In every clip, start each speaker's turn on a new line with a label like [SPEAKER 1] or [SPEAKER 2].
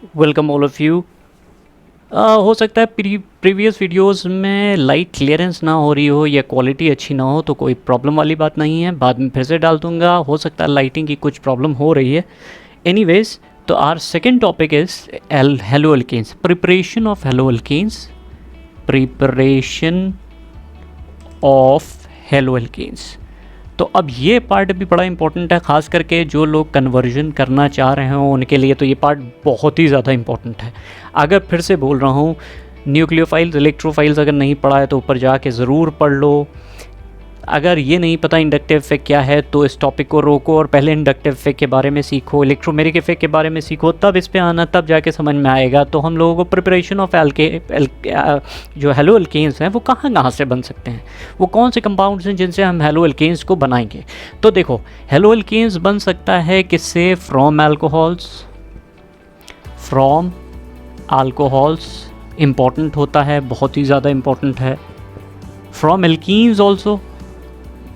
[SPEAKER 1] Welcome all of you. हो सकता है प्रीवियस वीडियोस में लाइट क्लियरेंस ना हो रही हो या क्वालिटी अच्छी ना हो, तो कोई प्रॉब्लम वाली बात नहीं है, बाद में फिर से डाल दूंगा। हो सकता है लाइटिंग की कुछ प्रॉब्लम हो रही है। एनीवेज, तो our second topic is haloalkanes, preparation of haloalkanes, preparation of haloalkanes. तो अब ये पार्ट भी बड़ा इंपॉर्टेंट है, ख़ास करके जो लोग कन्वर्जन करना चाह रहे हो उनके लिए तो ये पार्ट बहुत ही ज़्यादा इंपॉर्टेंट है। अगर फिर से बोल रहा हूँ, न्यूक्लियोफाइल्स इलेक्ट्रोफाइल्स अगर नहीं पढ़ा है तो ऊपर जाके ज़रूर पढ़ लो। अगर ये नहीं पता इंडक्टिव इफेक्ट क्या है तो इस टॉपिक को रोको और पहले इंडक्टिव इफेक्ट के बारे में सीखो, इलेक्ट्रोमेरिक इफेक्ट के बारे में सीखो, तब इस पे आना, तब जाके समझ में आएगा। तो हम लोगों को प्रिपरेशन ऑफ जो हेलो एल्केन्स हैं वो कहाँ कहाँ से बन सकते हैं, वो कौन से कंपाउंड्स हैं जिनसे हम हेलो एल्केन्स को बनाएंगे। तो देखो, हेलो एल्केन्स बन सकता है किससे? From alcohols, from alcohols important होता है, बहुत ही ज़्यादा इम्पॉर्टेंट है। फ्रॉम एल्कीन्स ऑल्सो,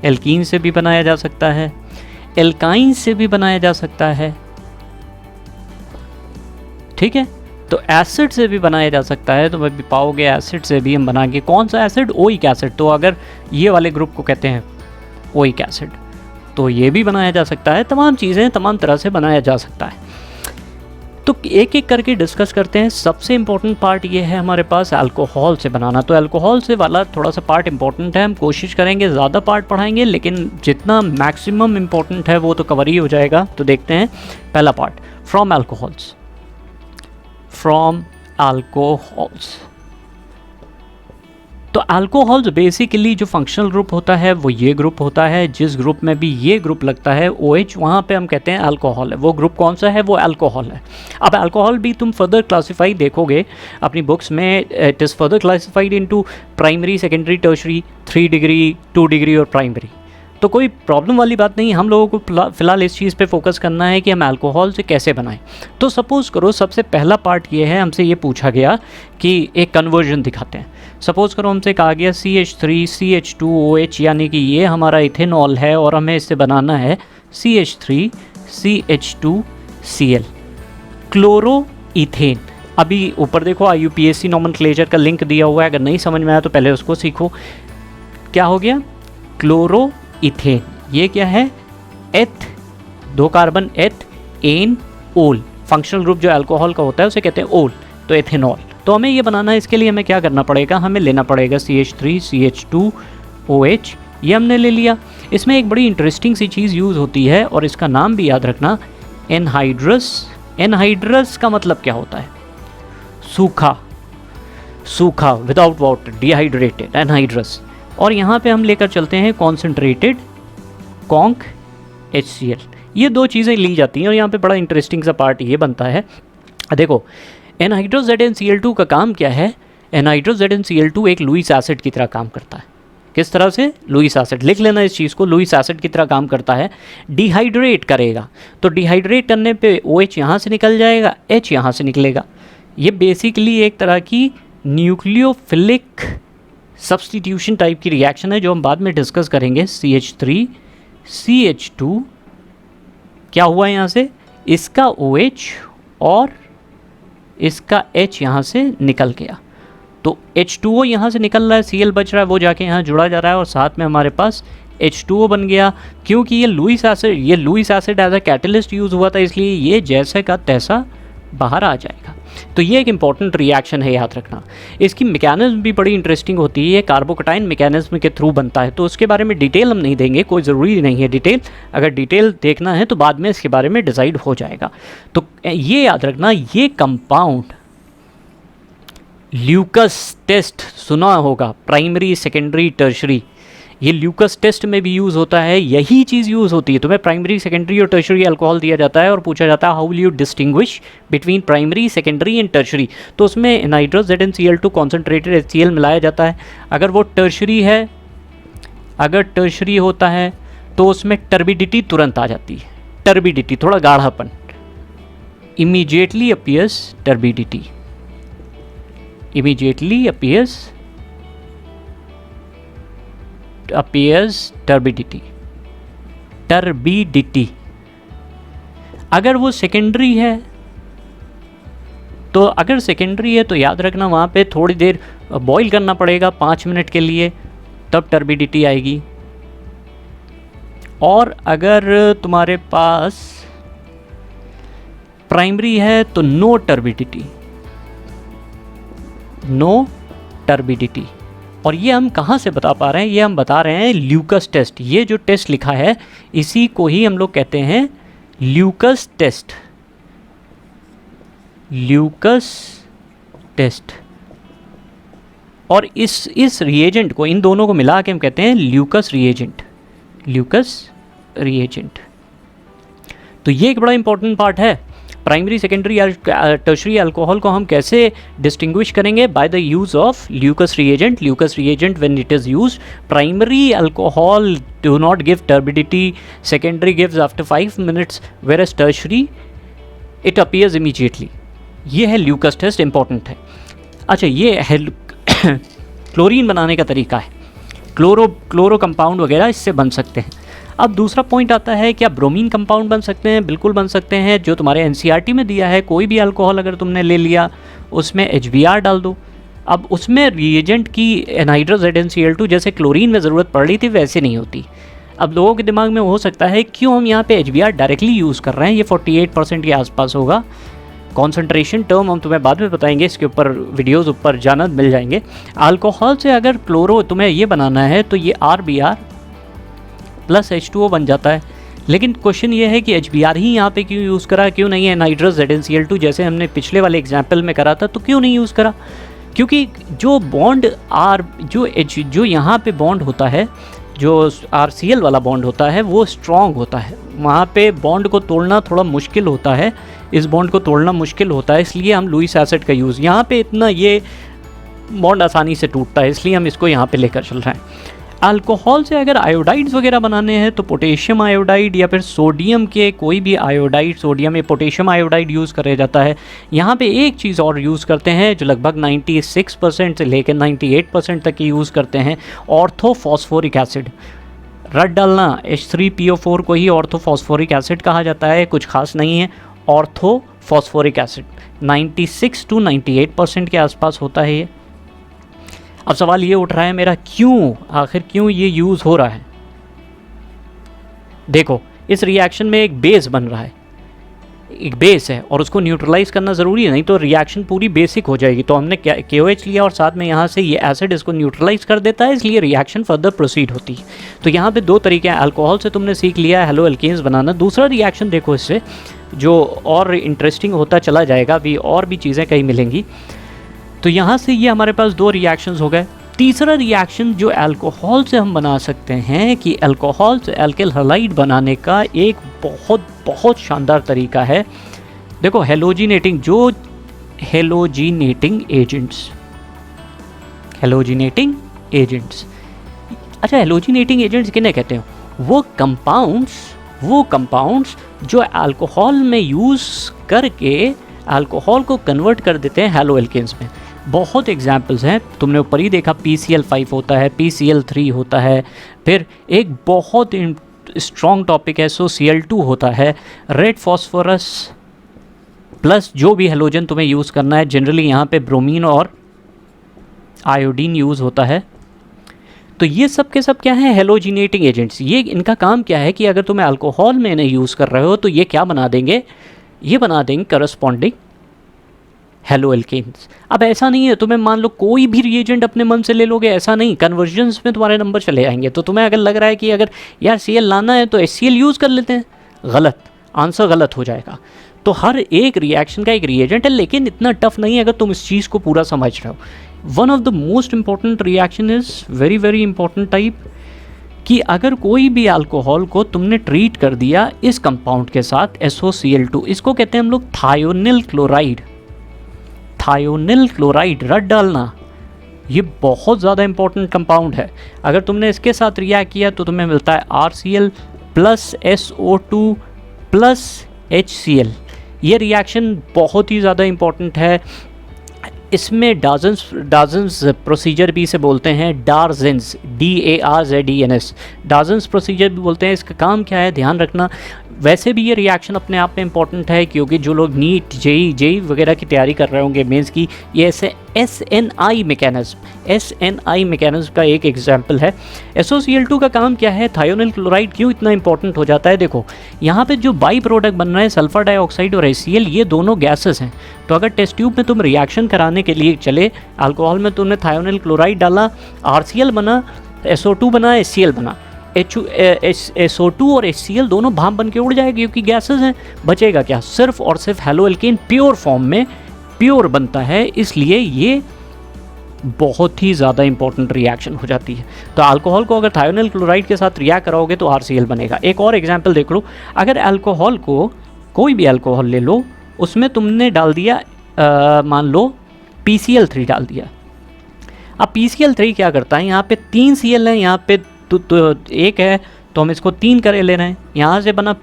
[SPEAKER 1] एल्कीन से भी बनाया जा सकता है, एल्काइन से भी बनाया जा सकता है, ठीक है। तो एसिड से भी बनाया जा सकता है, तो मैं भी पाओगे एसिड से भी हम बनाएंगे। कौन सा एसिड? Oic acid. तो अगर ये वाले ग्रुप को कहते हैं ओइक एसिड, तो ये भी बनाया जा सकता है। तमाम चीज़ें तमाम तरह से बनाया जा सकता है। तो एक एक करके डिस्कस करते हैं। सबसे इम्पोर्टेंट पार्ट ये है हमारे पास अल्कोहल से बनाना। तो अल्कोहल से वाला थोड़ा सा पार्ट इम्पोर्टेंट है, हम कोशिश करेंगे ज़्यादा पार्ट पढ़ाएंगे, लेकिन जितना मैक्सिमम इम्पोर्टेंट है वो तो कवर ही हो जाएगा। तो देखते हैं पहला part, from alcohols. From alcohols, तो अल्कोहल्स बेसिकली जो फंक्शनल ग्रुप होता है वो ये ग्रुप होता है। जिस ग्रुप में भी ये ग्रुप लगता है OH, वहाँ पे हम कहते हैं अल्कोहल है। वो ग्रुप कौन सा है? वो अल्कोहल है। अब अल्कोहल भी तुम फर्दर क्लासीफाई देखोगे अपनी बुक्स में, it is further classified into primary, secondary, tertiary, 3 degree, 2 degree और प्राइमरी। तो कोई प्रॉब्लम वाली बात नहीं, हम लोगों को फ़िलहाल इस चीज़ पे फोकस करना है कि हम अल्कोहल से कैसे बनाएं। तो सपोज़ करो सबसे पहला पार्ट ये है, हमसे ये पूछा गया कि एक कन्वर्जन दिखाते हैं। सपोज़ करो हमसे कहा गया CH3 CH2OH, यानी कि ये हमारा इथेनॉल है और हमें इससे बनाना है CH3 CH2Cl, क्लोरो इथेन। अभी ऊपर देखो IUPAC नॉमेनक्लेचर का लिंक दिया हुआ है, अगर नहीं समझ में आया तो पहले उसको सीखो। क्या हो गया? Chloro ethane. ये क्या है? एथ, 2 कार्बन एथ, एन, ओल। फंक्शनल ग्रुप जो अल्कोहल का होता है उसे कहते हैं ओल, तो एथेनॉल। तो हमें ये बनाना है, इसके लिए हमें क्या करना पड़ेगा? हमें लेना पड़ेगा CH3 CH2OH, ये हमने ले लिया। इसमें एक बड़ी इंटरेस्टिंग सी चीज़ यूज़ होती है और इसका नाम भी याद रखना, एनहाइड्रस। एनहाइड्रस का मतलब क्या होता है? सूखा, सूखा विदाउट वाटर, डिहाइड्रेटेड, एनहाइड्रस। और यहाँ पे हम लेकर चलते हैं कॉन्सेंट्रेटेड कॉन्क HCl। ये 2 चीज़ें ली जाती हैं और यहाँ पे बड़ा इंटरेस्टिंग सा पार्ट ये बनता है। देखो, एनहाइड्रस ZnCl2 का काम क्या है? एनहाइड्रस ZnCl2 एक लुईस एसिड की तरह काम करता है। किस तरह से? Lewis acid. लिख लेना इस चीज़ को, लुईस एसिड की तरह काम करता है। डिहाइड्रेट करेगा, तो डिहाइड्रेट करने पे OH यहाँ से निकल जाएगा, H यहाँ से निकलेगा। ये बेसिकली एक तरह की न्यूक्लियोफिलिक सब्स्टिट्यूशन टाइप की रिएक्शन है जो हम बाद में डिस्कस करेंगे। CH3 CH2, क्या हुआ यहाँ से? इसका OH और इसका H यहाँ से निकल गया, तो H2O यहाँ से निकल रहा है, Cl बच रहा है, वो जाके यहाँ जुड़ा जा रहा है और साथ में हमारे पास H2O बन गया। क्योंकि ये Lewis acid as a catalyst use हुआ था, इसलिए ये जैसे का तैसा बाहर आ जाएगा। तो ये एक इम्पॉर्टेंट रिएक्शन है, याद रखना। इसकी मैकेनिज्म भी बड़ी इंटरेस्टिंग होती है, ये कार्बोकटाइन मैकेनिज्म के थ्रू बनता है। तो उसके बारे में डिटेल हम नहीं देंगे, कोई ज़रूरी नहीं है डिटेल। अगर डिटेल देखना है तो बाद में इसके बारे में डिसाइड हो जाएगा। तो ये याद रखना, ये कंपाउंड ल्यूकस टेस्ट सुना होगा, प्राइमरी, सेकेंडरी, टर्शरी। ये ल्यूकस टेस्ट में भी यूज़ होता है, यही चीज़ यूज़ होती है। तुम्हें प्राइमरी, सेकेंडरी और टर्शरी अल्कोहल दिया जाता है और पूछा जाता है how will you distinguish between primary, secondary and tertiary. तो उसमें एनहाइड्रस ZnCl2 कॉन्सेंट्रेटेड HCl मिलाया जाता है। अगर वो टर्शरी है, अगर टर्शरी होता है तो उसमें टर्बिडिटी तुरंत आ जाती है। टर्बिडिटी, थोड़ा गाढ़ापन, immediately appears turbidity, immediately appears turbidity। अगर वो सेकेंडरी है तो अगर सेकेंडरी है तो याद रखना वहाँ पे थोड़ी देर बॉईल करना पड़ेगा 5 मिनट के लिए, तब टर्बिडिटी आएगी। और अगर तुम्हारे पास प्राइमरी है तो नो टर्बिडिटी, नो टर्बिडिटी। और ये हम कहाँ से बता पा रहे हैं? ये हम बता रहे हैं ल्यूकस टेस्ट। ये जो टेस्ट लिखा है इसी को ही हम लोग कहते हैं ल्यूकस टेस्ट, ल्यूकस टेस्ट। और इस रिएजेंट को, इन दोनों को मिला के हम कहते हैं ल्यूकस रिएजेंट, ल्यूकस रिएजेंट। तो ये एक बड़ा इंपॉर्टेंट पार्ट है। प्राइमरी, सेकेंडरी या टर्शरी अल्कोहल को हम कैसे डिस्टिंग्विश करेंगे? By the use of Lucas reagent. Lucas reagent when it is used, primary alcohol do not give turbidity, secondary gives after 5 minutes, whereas tertiary it appears immediately. ये है Lucas test, important है। अच्छा, ये है chlorine बनाने का तरीका है। क्लोरो कंपाउंड वगैरह इससे बन सकते हैं। अब दूसरा पॉइंट आता है, क्या ब्रोमीन कंपाउंड बन सकते हैं? बिल्कुल बन सकते हैं। जो तुम्हारे एनसीईआरटी में दिया है, कोई भी अल्कोहल अगर तुमने ले लिया उसमें HBr डाल दो। अब उसमें रिएजेंट की एनहाइड्रस ZnCl2 जैसे क्लोरीन में ज़रूरत पड़ रही थी वैसे नहीं होती। अब लोगों के दिमाग में हो सकता है क्यों हम यहाँ पे HBr डायरेक्टली यूज़ कर रहे हैं, ये 48% के आसपास होगा। कॉन्सेंट्रेशन टर्म हम तुम्हें बाद में बताएंगे, इसके ऊपर वीडियोस ऊपर जाना मिल जाएंगे। अल्कोहल से अगर क्लोरो तुम्हें ये बनाना है तो ये RBr प्लस H2O बन जाता है। लेकिन क्वेश्चन ये है कि HBr ही यहाँ पे क्यों यूज़ करा, क्यों नहीं एनहाइड्रस ZnCl2 जैसे हमने पिछले वाले एग्जाम्पल में करा था, तो क्यों नहीं यूज़ करा? क्योंकि जो बॉन्ड जो यहाँ पे बॉन्ड होता है, जो RCl वाला बॉन्ड होता है वो स्ट्रॉन्ग होता है। वहाँ पे बॉन्ड को तोड़ना थोड़ा मुश्किल होता है, इस बॉन्ड को तोड़ना मुश्किल होता है, इसलिए हम लुईस एसिड का यूज़, यहाँ पे इतना ये बॉन्ड आसानी से टूटता है, इसलिए हम इसको यहाँ पे लेकर चल रहे हैं। अल्कोहल से अगर आयोडाइड्स वगैरह बनाने हैं तो पोटेशियम आयोडाइड या फिर सोडियम के कोई भी आयोडाइड, सोडियम या पोटेशियम आयोडाइड यूज़ करा जाता है। यहाँ पे एक चीज़ और यूज़ करते हैं जो लगभग 96% से लेकर 98% तक की यूज़ करते हैं, ऑर्थोफॉस्फोरिक एसिड। रट डालना, H3PO4 को ही ऑर्थोफॉस्फोरिक एसिड कहा जाता है, कुछ खास नहीं है। ऑर्थोफॉस्फोरिक एसिड 96 to 98% के आसपास होता है ये। अब सवाल ये उठ रहा है मेरा, आखिर क्यों ये यूज़ हो रहा है? देखो, इस रिएक्शन में एक बेस बन रहा है, एक बेस है और उसको न्यूट्रलाइज करना ज़रूरी है, नहीं तो रिएक्शन पूरी बेसिक हो जाएगी। तो हमने KOH लिया और साथ में यहाँ से ये एसिड इसको न्यूट्रलाइज कर देता है, इसलिए रिएक्शन फर्दर प्रोसीड होती है। तो यहाँ पे दो तरीके हैं। अल्कोहल से तुमने सीख लिया है हेलो एल्केन्स बनाना। दूसरा रिएक्शन देखो इससे जो और इंटरेस्टिंग होता चला जाएगा, भी और भी चीज़ें कहीं मिलेंगी। तो यहाँ से ये हमारे पास दो रिएक्शंस हो गए। तीसरा रिएक्शन जो अल्कोहल से हम बना सकते हैं कि अल्कोहल से एल्किल हैलाइड बनाने का एक बहुत शानदार तरीका है। देखो, हेलोजिनेटिंग एजेंट्स। अच्छा, हेलोजिनेटिंग एजेंट्स किन्हें कहते हैं? वो कंपाउंड्स जो अल्कोहल में यूज़ करके अल्कोहल को कन्वर्ट कर देते हैं हेलो एल्केन्स में। बहुत एग्जाम्पल्स हैं, तुमने ऊपर ही देखा, PCl5 होता है, PCl3 होता है, फिर एक बहुत स्ट्रॉन्ग टॉपिक है SOCl2 होता है, रेड फॉस्फोरस प्लस जो भी हेलोजन तुम्हें यूज़ करना है, जनरली यहाँ पे ब्रोमीन और आयोडीन यूज़ होता है। तो ये सब के सब क्या है? हेलोजिनेटिंग एजेंट्स। ये इनका काम क्या है कि अगर तुम्हें अल्कोहल में इन्हें यूज़ कर रहे हो तो ये क्या बना देंगे? ये बना देंगे करस्पॉन्डिंग हेलो एल्केन्स। अब ऐसा नहीं है तुम्हें मान लो कोई भी रिएजेंट अपने मन से ले लोगे, ऐसा नहीं, कन्वर्जन्स में तुम्हारे नंबर चले आएंगे। तो तुम्हें अगर लग रहा है कि अगर यार Cl लाना है तो HCl यूज़ कर लेते हैं, गलत, आंसर गलत हो जाएगा। तो हर एक रिएक्शन का एक रिएजेंट है, लेकिन इतना टफ नहीं है अगर तुम इस चीज़ को पूरा समझ रहे हो। One of the most important reaction is very important type, कि अगर कोई भी अल्कोहल को तुमने ट्रीट कर दिया इस कंपाउंड के साथ SOCl2, इसको कहते हैं हम लोग थायोनिल क्लोराइड। रट डालना, ये बहुत ज़्यादा इंपॉर्टेंट कंपाउंड है। अगर तुमने इसके साथ रिएक्ट किया तो तुम्हें मिलता है RCl plus SO2 plus HCl। ये रिएक्शन बहुत ही ज़्यादा इंपॉर्टेंट है। इसमें डाजन्स प्रोसीजर भी इसे बोलते हैं, डार्जेंस, DARZENS, डाजन्स प्रोसीजर भी बोलते हैं। इसका काम क्या है, ध्यान रखना। वैसे भी ये रिएक्शन अपने आप में इंपॉर्टेंट है, क्योंकि जो लोग नीट, जेई वगैरह की तैयारी कर रहे होंगे मेंस की, ये ऐसे SNI मैकेनिज्म का एक एग्जाम्पल है। SOCl2 का काम क्या है, थायोनिल क्लोराइड क्यों इतना इंपॉर्टेंट हो जाता है। देखो यहाँ पे जो बाई प्रोडक्ट बन रहा है सल्फर डाइऑक्साइड और HCl, ये दोनों गैसेस हैं। तो अगर टेस्ट ट्यूब में तुम रिएक्शन कराने के लिए चले, अल्कोहल में तुमने थायोनिल क्लोराइड डाला, RCl बना, SO2 बना, HCl बना, SO2 और HCl दोनों भाप बन के उड़ जाएगी, क्योंकि गैसेस हैं। बचेगा क्या, सिर्फ और सिर्फ हेलोएल्केन प्योर फॉर्म में प्योर बनता है। इसलिए ये बहुत ही ज़्यादा इंपॉर्टेंट रिएक्शन हो जाती है। तो अल्कोहल को अगर थायोनिल क्लोराइड के साथ रिएक्ट कराओगे तो RCl बनेगा। एक और एग्जांपल देख लो, अगर अल्कोहल को, कोई भी अल्कोहल ले लो, उसमें तुमने डाल दिया मान लो PCl3 डाल दिया। अब PCl3 क्या करता है, यहाँ पे 3 Cl है, यहाँ पे तो एक है, तो हम इसको 3 करे ले रहे हैं। यहाँ से बना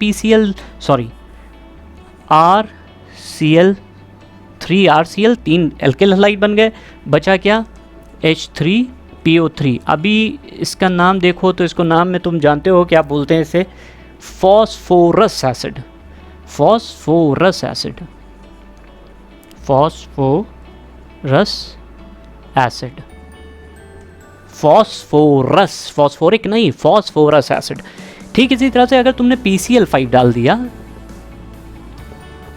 [SPEAKER 1] RCl, 3 एल्किल हैलाइड बन गए। बचा क्या, H3PO3। अभी इसका नाम देखो तो इसको नाम में तुम जानते हो क्या बोलते हैं इसे, फॉस्फोरस एसिड। फॉस्फोरिक नहीं, फॉस्फोरस एसिड। ठीक इसी तरह से अगर तुमने PCl5 डाल दिया,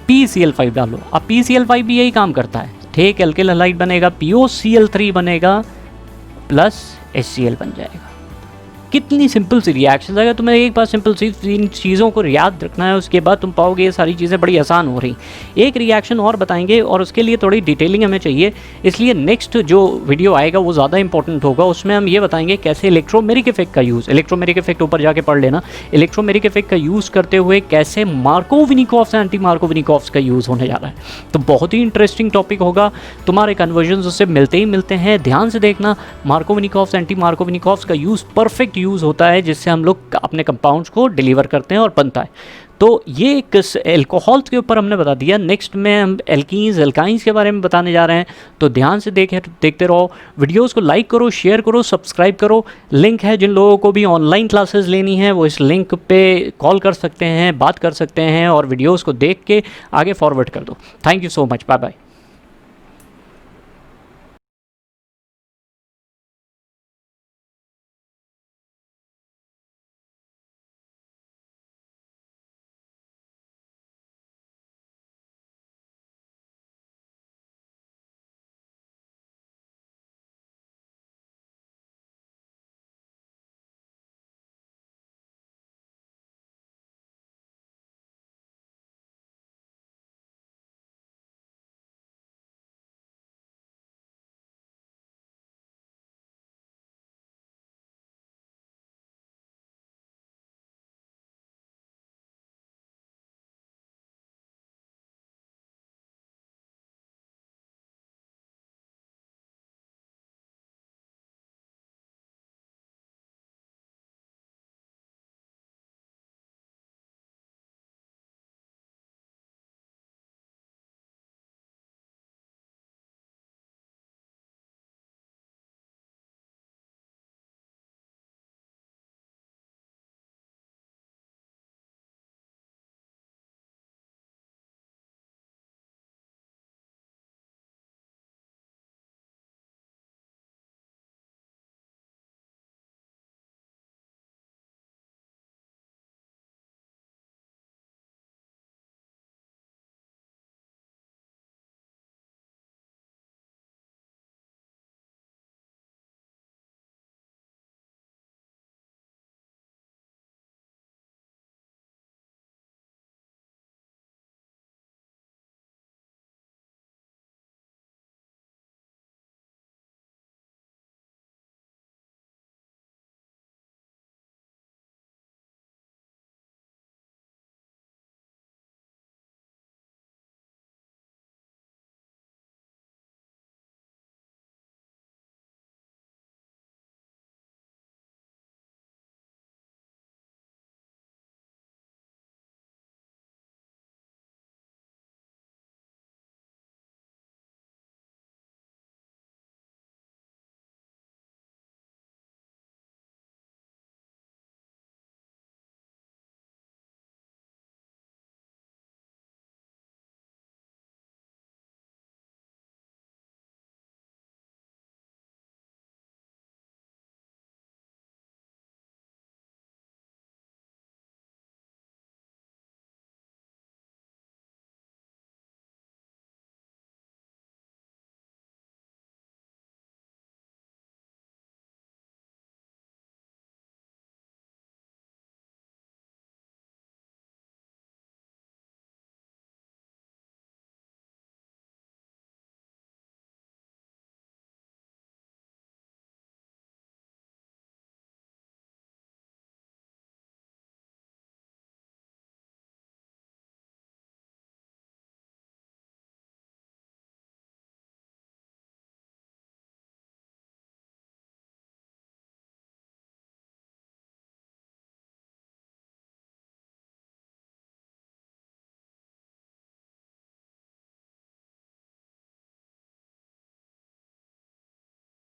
[SPEAKER 1] PCl5 डालो, अब PCl5 भी यही काम करता है, ठीक एल्किल हैलाइड बनेगा, POCl3 बनेगा प्लस HCl बन जाएगा। कितनी सिंपल सी रिएक्शन। अगर तुम्हें एक बार सिंपल सी इन चीज़ों को याद रखना है, उसके बाद तुम पाओगे ये सारी चीज़ें बड़ी आसान हो रही। एक रिएक्शन और बताएंगे और उसके लिए थोड़ी डिटेलिंग हमें चाहिए, इसलिए नेक्स्ट जो वीडियो आएगा वो ज़्यादा इंपॉर्टेंट होगा। उसमें हम ये बताएंगे कैसे इलेक्ट्रोमेरिक इफेक्ट का यूज़, इलेक्ट्रोमेरिक इफेक्ट ऊपर जाके पढ़ लेना, इलेक्ट्रोमेरिक इफेक्ट का यूज़ करते हुए कैसे मार्कोव-विनिकोव्स एंटी मार्कोव-विनिकोव्स का यूज़ होने जा रहा है। तो बहुत ही इंटरेस्टिंग टॉपिक होगा, तुम्हारे कन्वर्जन्स उससे मिलते ही मिलते हैं। ध्यान से देखना, मार्कोव-विनिकोव्स एंटी मार्कोव-विनिकोव्स का यूज़ परफेक्ट यूज़ होता है, जिससे हम लोग अपने कंपाउंड्स को डिलीवर करते हैं और बनता है। तो ये एक एल्कोहल्स के ऊपर हमने बता दिया। नेक्स्ट में हम एल्कीन्स, एल्काइंस के बारे में बताने जा रहे हैं। तो ध्यान से देखते रहो, वीडियोस को लाइक करो, शेयर करो, सब्सक्राइब करो। लिंक है, जिन लोगों को भी ऑनलाइन क्लासेस लेनी है वो इस लिंक पे कॉल कर सकते हैं, बात कर सकते हैं और वीडियोज़ को देख के आगे फॉरवर्ड कर दो। Thank you so much, bye bye.